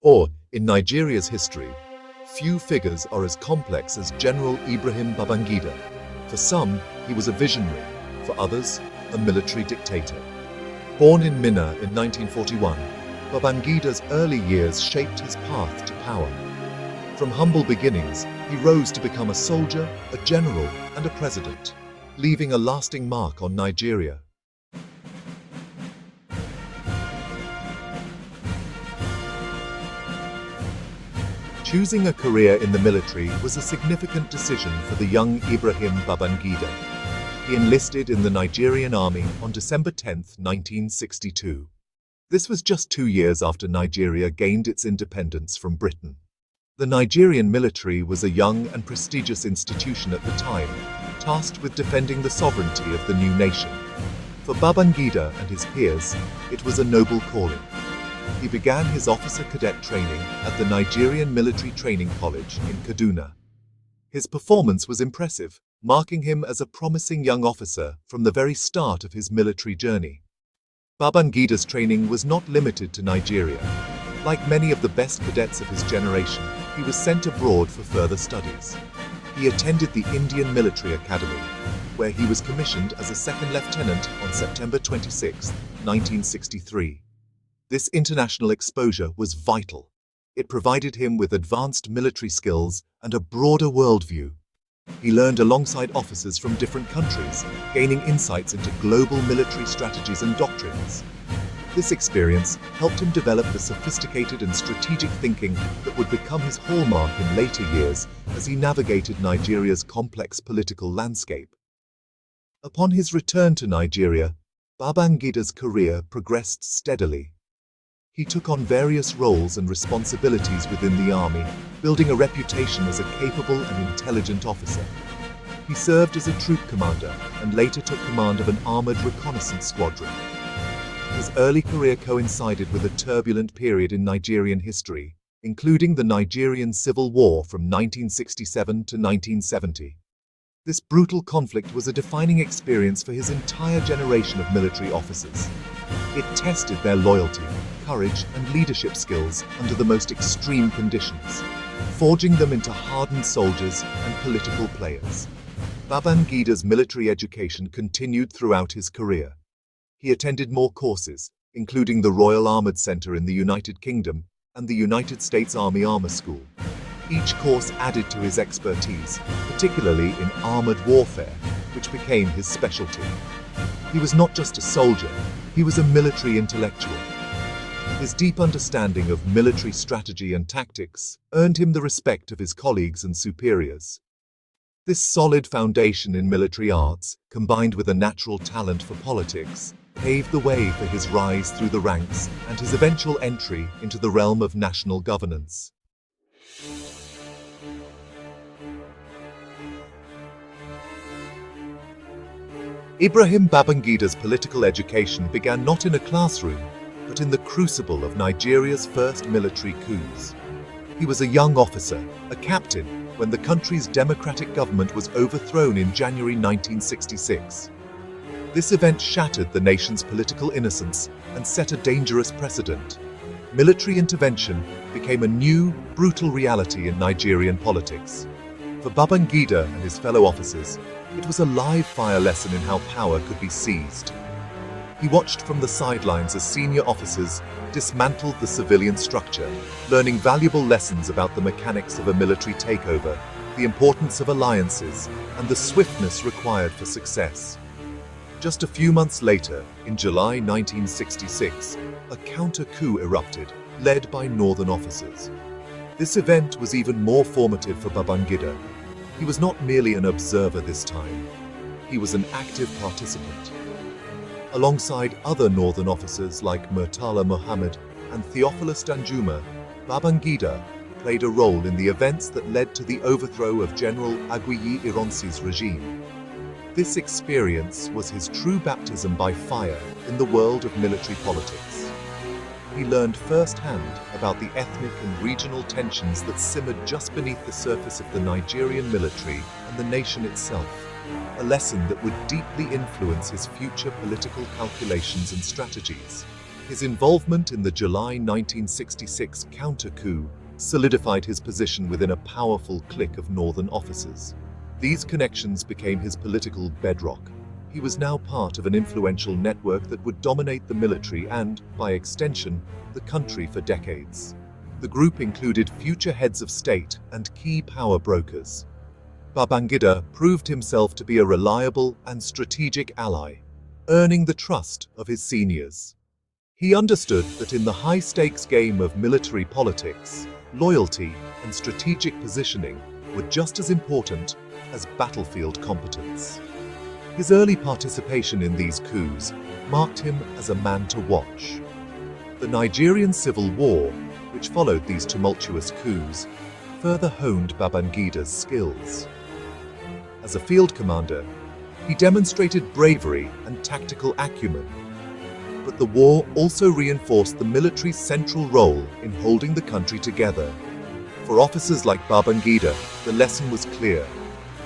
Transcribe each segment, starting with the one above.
Or, in Nigeria's history, few figures are as complex as General Ibrahim Babangida. For some, he was a visionary; for others, a military dictator. Born in Minna in 1941, Babangida's early years shaped his path to power. From humble beginnings, he rose to become a soldier, a general, and a president, leaving a lasting mark on Nigeria. Choosing a career in the military was a significant decision for the young Ibrahim Babangida. He enlisted in the Nigerian army on December 10, 1962. This was just 2 years after Nigeria gained its independence from Britain. The Nigerian military was a young and prestigious institution at the time, tasked with defending the sovereignty of the new nation. For Babangida and his peers, it was a noble calling. He began his officer cadet training at the Nigerian Military Training College in Kaduna. His performance was impressive, marking him as a promising young officer from the very start of his military journey. Babangida's training was not limited to Nigeria. Like many of the best cadets of his generation, he was sent abroad for further studies. He attended the Indian Military Academy, where he was commissioned as a second lieutenant on September 26, 1963. This international exposure was vital. It provided him with advanced military skills and a broader worldview. He learned alongside officers from different countries, gaining insights into global military strategies and doctrines. This experience helped him develop the sophisticated and strategic thinking that would become his hallmark in later years as he navigated Nigeria's complex political landscape. Upon his return to Nigeria, Babangida's career progressed steadily. He took on various roles and responsibilities within the army, building a reputation as a capable and intelligent officer. He served as a troop commander and later took command of an armored reconnaissance squadron. His early career coincided with a turbulent period in Nigerian history, including the Nigerian Civil War from 1967 to 1970. This brutal conflict was a defining experience for his entire generation of military officers. It tested their loyalty, courage, and leadership skills under the most extreme conditions, forging them into hardened soldiers and political players. Babangida's military education continued throughout his career. He attended more courses, including the Royal Armoured Centre in the United Kingdom and the United States Army Armour School. Each course added to his expertise, particularly in armoured warfare, which became his specialty. He was not just a soldier, he was a military intellectual. His deep understanding of military strategy and tactics earned him the respect of his colleagues and superiors. This solid foundation in military arts, combined with a natural talent for politics, paved the way for his rise through the ranks and his eventual entry into the realm of national governance. Ibrahim Babangida's political education began not in a classroom, but in the crucible of Nigeria's first military coups. He was a young officer, a captain, when the country's democratic government was overthrown in January 1966. This event shattered the nation's political innocence and set a dangerous precedent. Military intervention became a new, brutal reality in Nigerian politics. For Babangida and his fellow officers, it was a live-fire lesson in how power could be seized. He watched from the sidelines as senior officers dismantled the civilian structure, learning valuable lessons about the mechanics of a military takeover, the importance of alliances, and the swiftness required for success. Just a few months later, in July 1966, a counter-coup erupted, led by northern officers. This event was even more formative for Babangida. He was not merely an observer this time. He was an active participant. Alongside other northern officers like Murtala Muhammad and Theophilus Danjuma, Babangida played a role in the events that led to the overthrow of General Aguiyi Ironsi's regime. This experience was his true baptism by fire in the world of military politics. He learned firsthand about the ethnic and regional tensions that simmered just beneath the surface of the Nigerian military and the nation itself, a lesson that would deeply influence his future political calculations and strategies. His involvement in the July 1966 counter-coup solidified his position within a powerful clique of northern officers. These connections became his political bedrock. He was now part of an influential network that would dominate the military and, by extension, the country for decades. The group included future heads of state and key power brokers. Babangida proved himself to be a reliable and strategic ally, earning the trust of his seniors. He understood that in the high-stakes game of military politics, loyalty and strategic positioning were just as important as battlefield competence. His early participation in these coups marked him as a man to watch. The Nigerian Civil War, which followed these tumultuous coups, further honed Babangida's skills. As a field commander, he demonstrated bravery and tactical acumen. But the war also reinforced the military's central role in holding the country together. For officers like Babangida, the lesson was clear.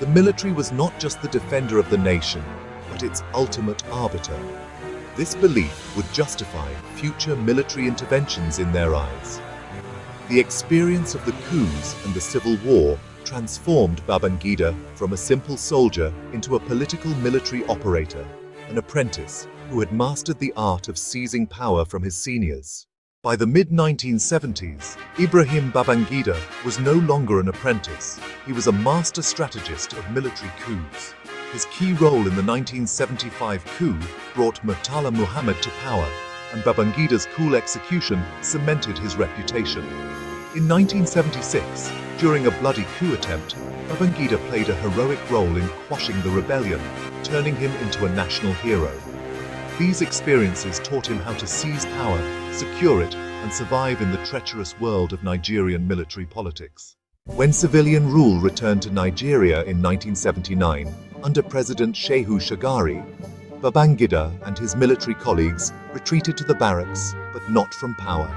The military was not just the defender of the nation, but its ultimate arbiter. This belief would justify future military interventions in their eyes. The experience of the coups and the civil war transformed Babangida from a simple soldier into a political military operator, an apprentice who had mastered the art of seizing power from his seniors. By the mid-1970s, Ibrahim Babangida was no longer an apprentice. He was a master strategist of military coups. His key role in the 1975 coup brought Murtala Muhammad to power, and Babangida's cool execution cemented his reputation. In 1976, during a bloody coup attempt, Babangida played a heroic role in quashing the rebellion, turning him into a national hero. These experiences taught him how to seize power, secure it, and survive in the treacherous world of Nigerian military politics. When civilian rule returned to Nigeria in 1979, under President Shehu Shagari, Babangida and his military colleagues retreated to the barracks, but not from power.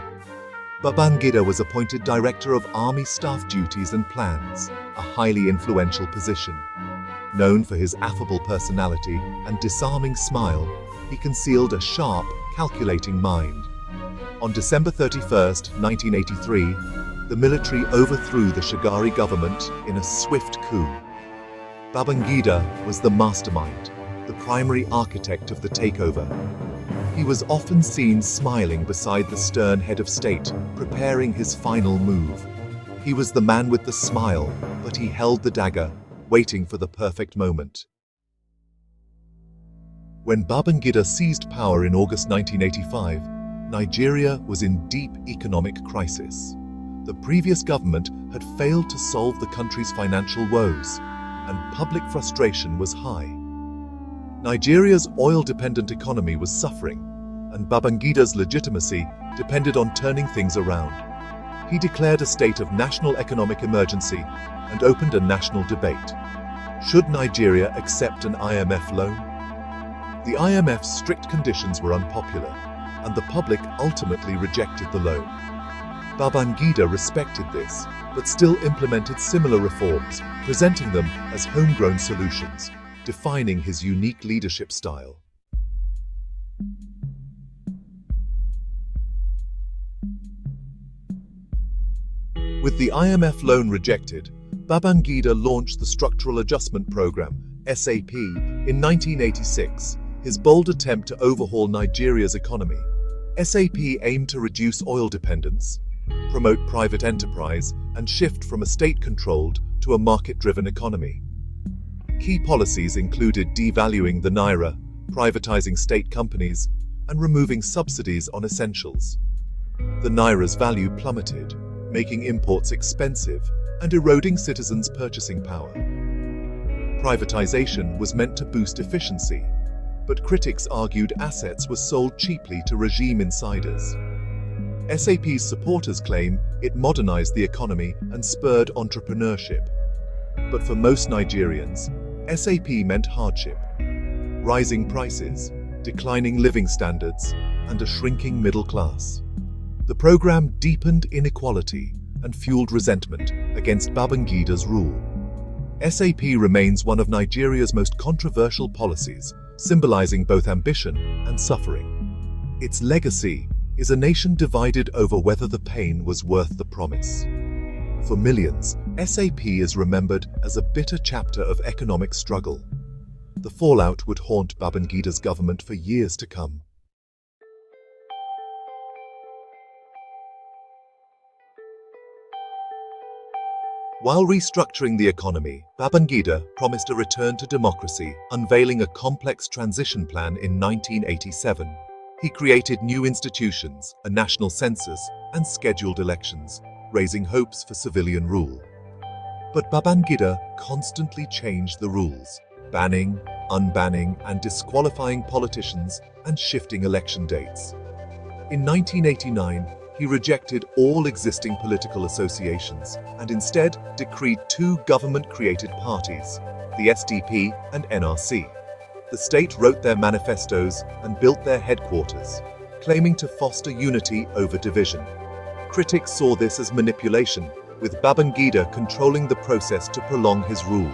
Babangida was appointed Director of Army Staff Duties and Plans, a highly influential position. Known for his affable personality and disarming smile, he concealed a sharp, calculating mind. On December 31, 1983, the military overthrew the Shagari government in a swift coup. Babangida was the mastermind, the primary architect of the takeover. He was often seen smiling beside the stern head of state, preparing his final move. He was the man with the smile, but he held the dagger, waiting for the perfect moment. When Babangida seized power in August 1985, Nigeria was in deep economic crisis. The previous government had failed to solve the country's financial woes, and public frustration was high. Nigeria's oil-dependent economy was suffering, and Babangida's legitimacy depended on turning things around. He declared a state of national economic emergency and opened a national debate. Should Nigeria accept an IMF loan? The IMF's strict conditions were unpopular, and the public ultimately rejected the loan. Babangida respected this, but still implemented similar reforms, presenting them as homegrown solutions, defining his unique leadership style. With the IMF loan rejected, Babangida launched the Structural Adjustment Program, SAP, in 1986, his bold attempt to overhaul Nigeria's economy. SAP aimed to reduce oil dependence, promote private enterprise, and shift from a state-controlled to a market-driven economy. Key policies included devaluing the naira, privatizing state companies, and removing subsidies on essentials. The naira's value plummeted, making imports expensive and eroding citizens' purchasing power. Privatization was meant to boost efficiency, but critics argued assets were sold cheaply to regime insiders. SAP's supporters claim it modernized the economy and spurred entrepreneurship. But for most Nigerians, SAP meant hardship, rising prices, declining living standards, and a shrinking middle class. The program deepened inequality and fueled resentment against Babangida's rule. SAP remains one of Nigeria's most controversial policies, symbolizing both ambition and suffering. Its legacy is a nation divided over whether the pain was worth the promise. For millions, SAP is remembered as a bitter chapter of economic struggle. The fallout would haunt Babangida's government for years to come. While restructuring the economy, Babangida promised a return to democracy, unveiling a complex transition plan in 1987. He created new institutions, a national census, and scheduled elections, raising hopes for civilian rule. But Babangida constantly changed the rules, banning, unbanning, and disqualifying politicians and shifting election dates. In 1989, he rejected all existing political associations and instead decreed two government-created parties, the SDP and NRC. The state wrote their manifestos and built their headquarters, claiming to foster unity over division. Critics saw this as manipulation, with Babangida controlling the process to prolong his rule.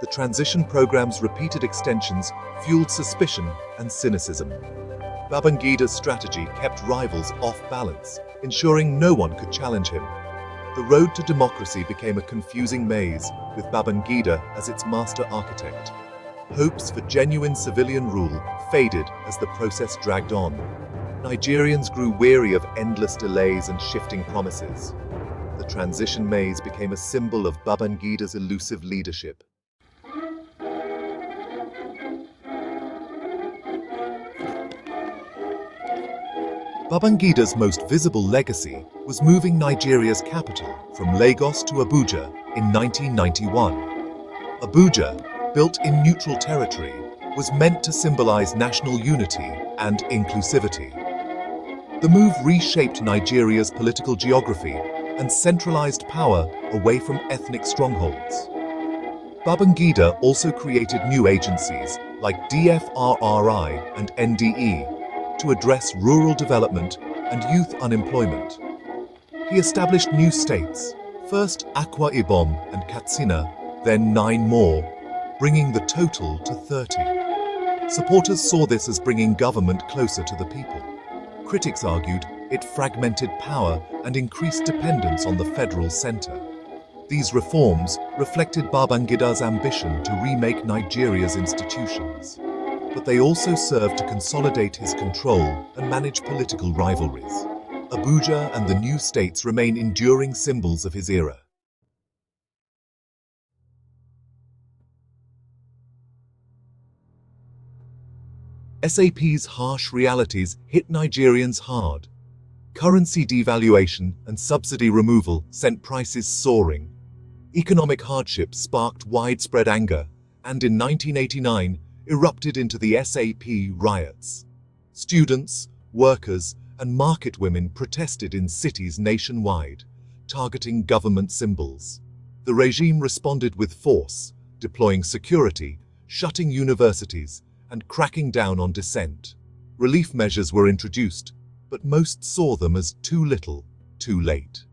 The transition program's repeated extensions fueled suspicion and cynicism. Babangida's strategy kept rivals off balance, ensuring no one could challenge him. The road to democracy became a confusing maze, with Babangida as its master architect. Hopes for genuine civilian rule faded as the process dragged on. Nigerians grew weary of endless delays and shifting promises. The transition maze became a symbol of Babangida's elusive leadership. Babangida's most visible legacy was moving Nigeria's capital from Lagos to Abuja in 1991. Abuja, built in neutral territory, was meant to symbolize national unity and inclusivity. The move reshaped Nigeria's political geography and centralized power away from ethnic strongholds. Babangida also created new agencies like DFRRI and NDE to address rural development and youth unemployment. He established new states, first Akwa Ibom and Katsina, then 9 more, bringing the total to 30. Supporters saw this as bringing government closer to the people. Critics argued it fragmented power and increased dependence on the federal center. These reforms reflected Babangida's ambition to remake Nigeria's institutions. But they also served to consolidate his control and manage political rivalries. Abuja and the new states remain enduring symbols of his era. SAP's harsh realities hit Nigerians hard. Currency devaluation and subsidy removal sent prices soaring. Economic hardship sparked widespread anger, and in 1989, erupted into the SAP riots. Students, workers, and market women protested in cities nationwide, targeting government symbols. The regime responded with force, deploying security, shutting universities, and cracking down on dissent. Relief measures were introduced, but most saw them as too little, too late.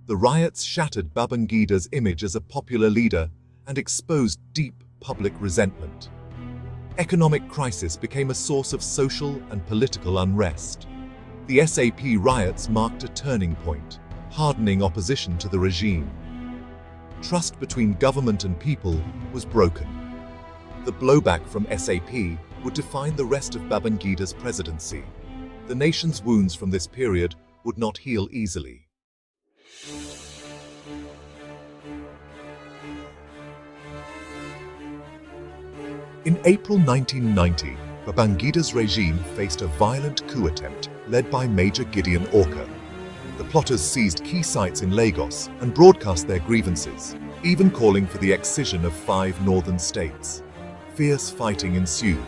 The riots shattered Babangida's image as a popular leader and exposed deep public resentment. Economic crisis became a source of social and political unrest. The SAP riots marked a turning point, hardening opposition to the regime. Trust between government and people was broken. The blowback from SAP would define the rest of Babangida's presidency. The nation's wounds from this period would not heal easily. In April 1990, Babangida's regime faced a violent coup attempt led by Major Gideon Orka. The plotters seized key sites in Lagos and broadcast their grievances, even calling for the excision of 5 northern states. Fierce fighting ensued.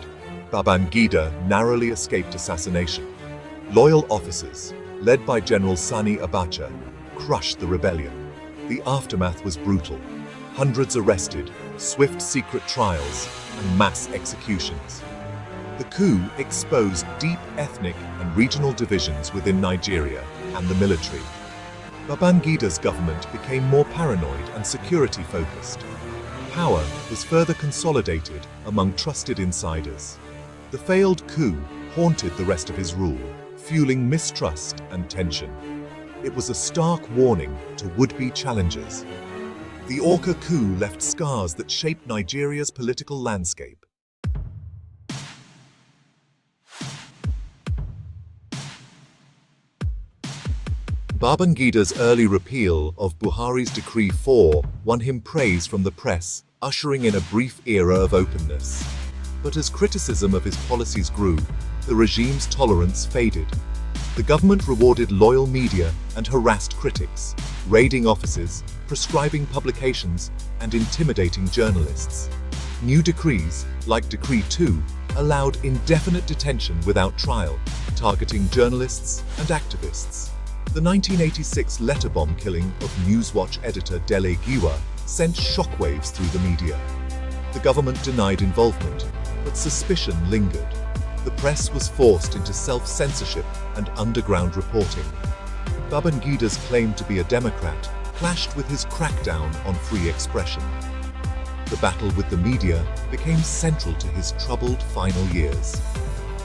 Babangida narrowly escaped assassination. Loyal officers, led by General Sani Abacha, crushed the rebellion. The aftermath was brutal. Hundreds arrested, swift secret trials, and mass executions. The coup exposed deep ethnic and regional divisions within Nigeria and the military. Babangida's government became more paranoid and security-focused. Power was further consolidated among trusted insiders. The failed coup haunted the rest of his rule, fueling mistrust and tension. It was a stark warning to would-be challengers. The Orca coup left scars that shaped Nigeria's political landscape. Babangida's early repeal of Buhari's Decree 4 won him praise from the press, ushering in a brief era of openness. But as criticism of his policies grew, the regime's tolerance faded. The government rewarded loyal media and harassed critics, raiding offices, prescribing publications, and intimidating journalists. New decrees, like Decree 2, allowed indefinite detention without trial, targeting journalists and activists. The 1986 letter bomb killing of Newswatch editor Dele Giwa sent shockwaves through the media. The government denied involvement, but suspicion lingered. The press was forced into self-censorship and underground reporting. Babangida's claim to be a Democrat clashed with his crackdown on free expression. The battle with the media became central to his troubled final years.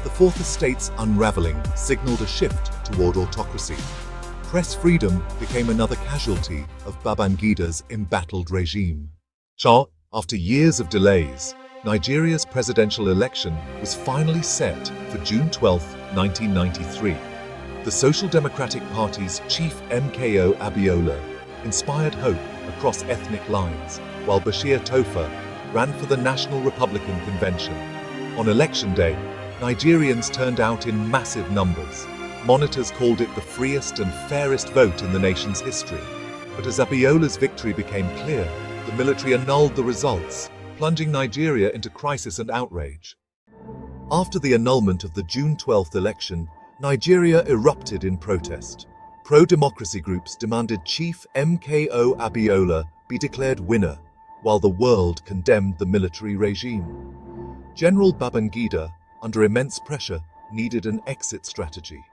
The Fourth Estate's Unraveling signaled a shift toward autocracy. Press freedom became another casualty of Babangida's embattled regime. After years of delays, Nigeria's presidential election was finally set for June 12, 1993. The Social Democratic Party's chief MKO Abiola inspired hope across ethnic lines, while Bashir Tofa ran for the National Republican Convention. On election day, Nigerians turned out in massive numbers. Monitors called it the freest and fairest vote in the nation's history. But as Abiola's victory became clear, the military annulled the results, plunging Nigeria into crisis and outrage. After the annulment of the June 12th election, Nigeria erupted in protest. Pro-democracy groups demanded Chief MKO Abiola be declared winner, while the world condemned the military regime. General Babangida, under immense pressure, needed an exit strategy.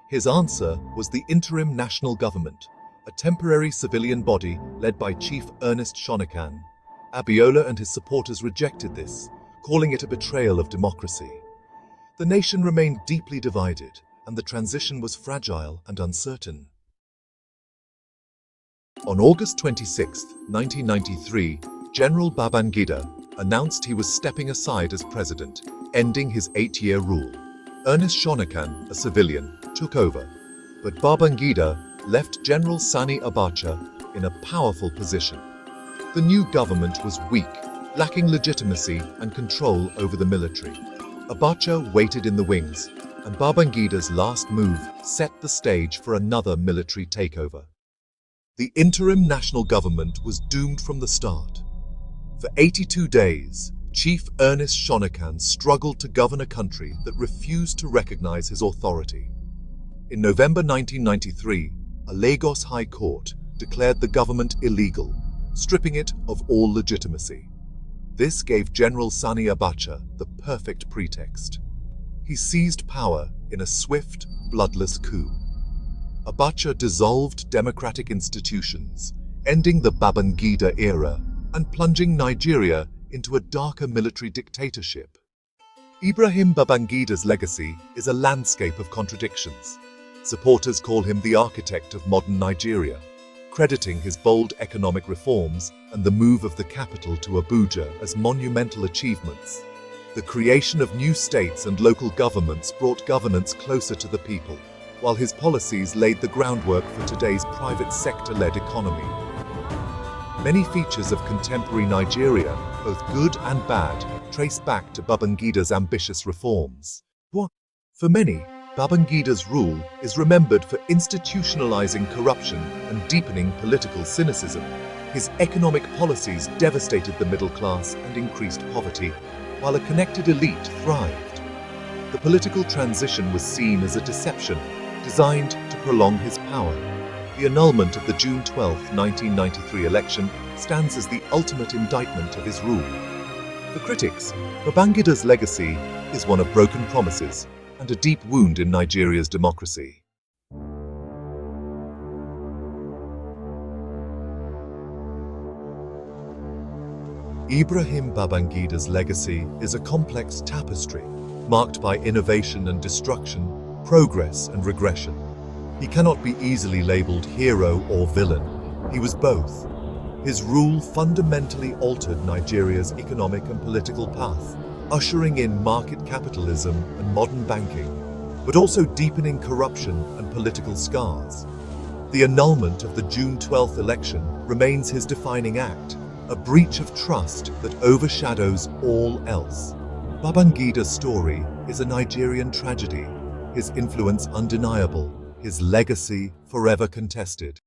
His answer was the Interim National Government, a temporary civilian body led by Chief Ernest Shonekan. Abiola and his supporters rejected this, calling it a betrayal of democracy. The nation remained deeply divided, and the transition was fragile and uncertain. On August 26, 1993, General Babangida announced he was stepping aside as president, ending his 8-year rule. Ernest Shonekan, a civilian, took over, but Babangida left General Sani Abacha in a powerful position. The new government was weak, lacking legitimacy and control over the military. Abacha waited in the wings, and Babangida's last move set the stage for another military takeover. The interim national government was doomed from the start. For 82 days, Chief Ernest Shonekan struggled to govern a country that refused to recognize his authority. In November 1993, a Lagos High Court declared the government illegal, stripping it of all legitimacy. This gave General Sani Abacha the perfect pretext. He seized power in a swift, bloodless coup. Abacha dissolved democratic institutions, ending the Babangida era and plunging Nigeria into a darker military dictatorship. Ibrahim Babangida's legacy is a landscape of contradictions. Supporters call him the architect of modern Nigeria, crediting his bold economic reforms and the move of the capital to Abuja as monumental achievements. The creation of new states and local governments brought governance closer to the people, while his policies laid the groundwork for today's private sector-led economy. Many features of contemporary Nigeria, both good and bad, trace back to Babangida's ambitious reforms. For many, Babangida's rule is remembered for institutionalizing corruption and deepening political cynicism. His economic policies devastated the middle class and increased poverty, while a connected elite thrived. The political transition was seen as a deception designed to prolong his power. The annulment of the June 12, 1993 election stands as the ultimate indictment of his rule. For critics, Babangida's legacy is one of broken promises and a deep wound in Nigeria's democracy. Ibrahim Babangida's legacy is a complex tapestry, marked by innovation and destruction, progress and regression. He cannot be easily labeled hero or villain. He was both. His rule fundamentally altered Nigeria's economic and political path, ushering in market capitalism and modern banking, but also deepening corruption and political scars. The annulment of the June 12th election remains his defining act, a breach of trust that overshadows all else. Babangida's story is a Nigerian tragedy, his influence undeniable, his legacy forever contested.